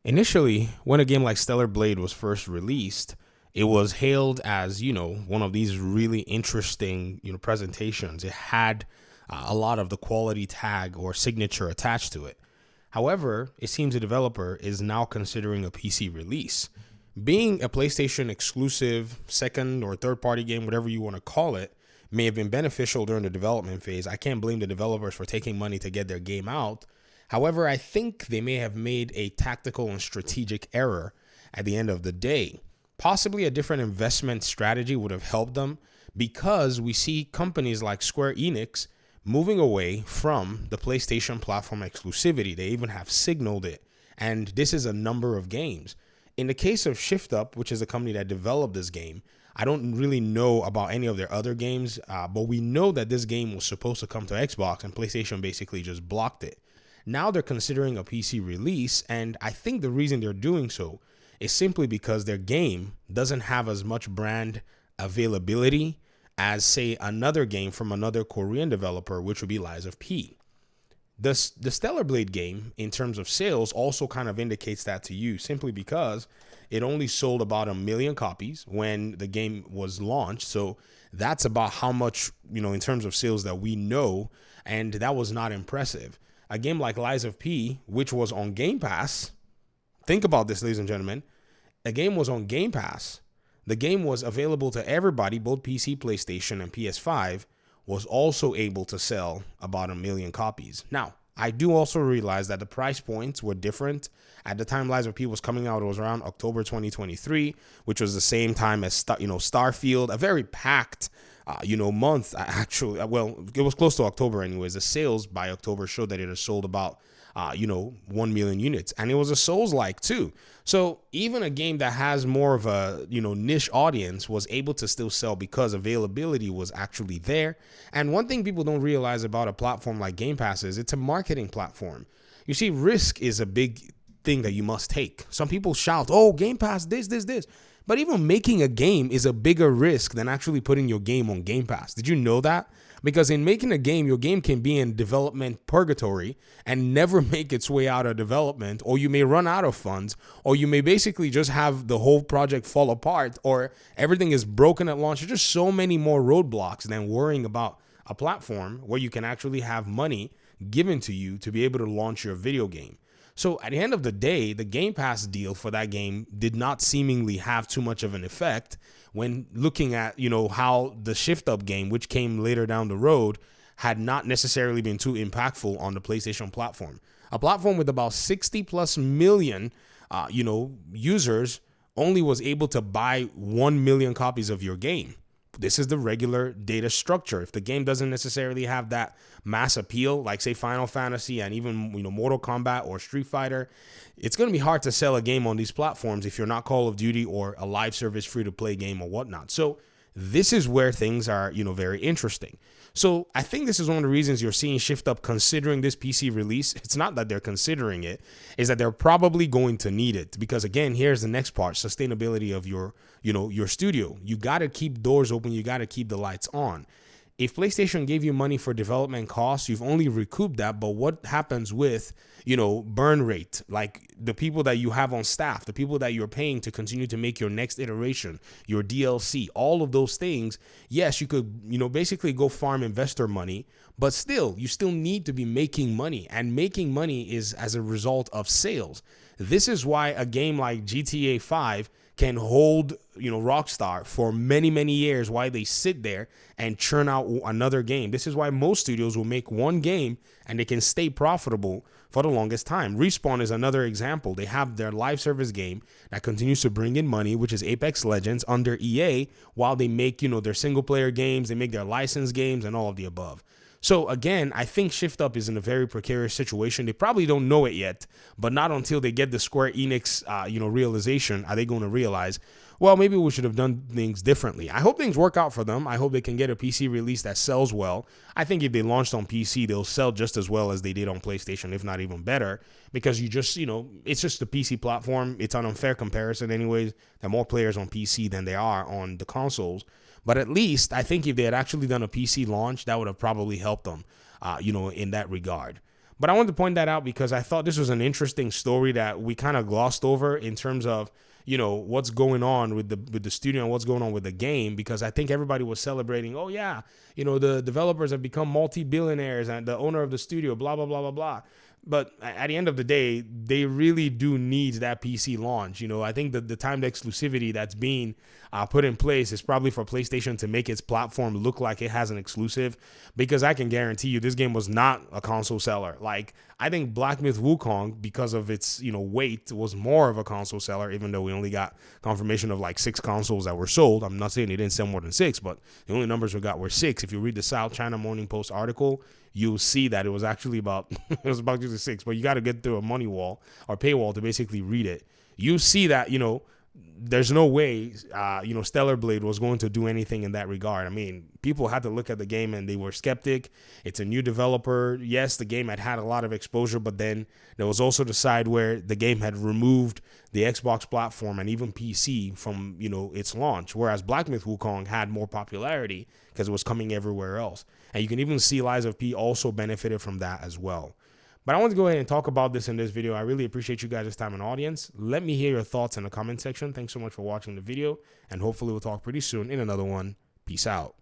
Initially, when a game like Stellar Blade was first released, it was hailed as, one of these really interesting, presentations. It had a lot of the quality tag or signature attached to it. However, it seems the developer is now considering a PC release. Being a PlayStation exclusive second or third party game, whatever you want to call it, may have been beneficial during the development phase. I can't blame the developers for taking money to get their game out. However, I think they may have made a tactical and strategic error at the end of the day. Possibly a different investment strategy would have helped them, because we see companies like Square Enix moving away from the PlayStation platform exclusivity. They even have signaled it. And this is a number of games. In the case of ShiftUp, which is the company that developed this game, I don't really know about any of their other games, but we know that this game was supposed to come to Xbox and PlayStation basically just blocked it. Now they're considering a PC release, and I think the reason they're doing so is simply because their game doesn't have as much brand availability as, say, another game from another Korean developer, which would be Lies of P. The Stellar Blade game, in terms of sales, also kind of indicates that to you, simply because it only sold about 1 million copies when the game was launched. So that's about how much, in terms of sales that we know, and that was not impressive. A game like Lies of P, which was on Game Pass, think about this, ladies and gentlemen, a game was on Game Pass. The game was available to everybody, both PC, PlayStation, and PS5, was also able to sell about 1 million copies. Now, I do also realize that the price points were different. At the time Lies of P was coming out, it was around October 2023, which was the same time as Starfield, a very packed month. Actually, well, it was close to October anyways. The sales by October showed that it has sold about 1 million units, and it was a Souls-like too. So even a game that has more of a niche audience was able to still sell because availability was actually there. And one thing people don't realize about a platform like Game Pass is it's a marketing platform. You see, risk is a big thing that you must take. Some people shout, "Oh, Game Pass, this." But even making a game is a bigger risk than actually putting your game on Game Pass. Did you know that? Because in making a game, your game can be in development purgatory and never make its way out of development, or you may run out of funds, or you may basically just have the whole project fall apart, or everything is broken at launch. There's just so many more roadblocks than worrying about a platform where you can actually have money given to you to be able to launch your video game. So at the end of the day, the Game Pass deal for that game did not seemingly have too much of an effect when looking at, how the ShiftUp game, which came later down the road, had not necessarily been too impactful on the PlayStation platform. A platform with about 60 plus million, users only was able to buy 1 million copies of your game. This is the regular data structure. If the game doesn't necessarily have that mass appeal, like say Final Fantasy and even Mortal Kombat or Street Fighter, it's going to be hard to sell a game on these platforms if you're not Call of Duty or a live service free-to-play game or whatnot. So this is where things are, very interesting. So I think this is one of the reasons you're seeing ShiftUp considering this PC release. It's not that they're considering it, is that they're probably going to need it. Because again, here's the next part, sustainability of your studio. You got to keep doors open. You got to keep the lights on. If PlayStation gave you money for development costs, you've only recouped that. But what happens with, burn rate, like the people that you have on staff, the people that you're paying to continue to make your next iteration, your DLC, all of those things? Yes, you could, basically go farm investor money, but still, you still need to be making money, and making money is as a result of sales. This is why a game like GTA 5 can hold, Rockstar for many, many years while they sit there and churn out another game. This is why most studios will make one game and they can stay profitable for the longest time. Respawn is another example. They have their live service game that continues to bring in money, which is Apex Legends under EA, while they make, their single player games, they make their licensed games and all of the above. So again, I think ShiftUp is in a very precarious situation. They probably don't know it yet, but not until they get the Square Enix, realization are they going to realize, well, maybe we should have done things differently. I hope things work out for them. I hope they can get a PC release that sells well. I think if they launched on PC, they'll sell just as well as they did on PlayStation, if not even better, because you just, it's just the PC platform. It's an unfair comparison anyways. There are more players on PC than there are on the consoles. But at least I think if they had actually done a PC launch, that would have probably helped them, in that regard. But I wanted to point that out because I thought this was an interesting story that we kind of glossed over in terms of, what's going on with the studio and what's going on with the game, because I think everybody was celebrating, oh yeah, the developers have become multi-billionaires and the owner of the studio, blah, blah, blah, blah, blah. But at the end of the day, they really do need that PC launch. I think that the timed exclusivity that's being put in place is probably for PlayStation to make its platform look like it has an exclusive, because I can guarantee you this game was not a console seller. Like, I think Black Myth Wukong, because of its, weight, was more of a console seller, even though we only got confirmation of like 6 consoles that were sold. I'm not saying they didn't sell more than 6, but the only numbers we got were 6. If you read the South China Morning Post article, you'll see that it was actually about it was about just 6, but you got to get through a money wall or paywall to basically read it. You see that, there's no way, Stellar Blade was going to do anything in that regard. I mean, people had to look at the game and they were skeptic. It's a new developer. Yes, the game had a lot of exposure, but then there was also the side where the game had removed the Xbox platform and even PC from, its launch, whereas Black Myth Wukong had more popularity because it was coming everywhere else. And you can even see Lies of P also benefited from that as well. But I want to go ahead and talk about this in this video. I really appreciate you guys' time and audience. Let me hear your thoughts in the comment section. Thanks so much for watching the video, and hopefully we'll talk pretty soon in another one. Peace out.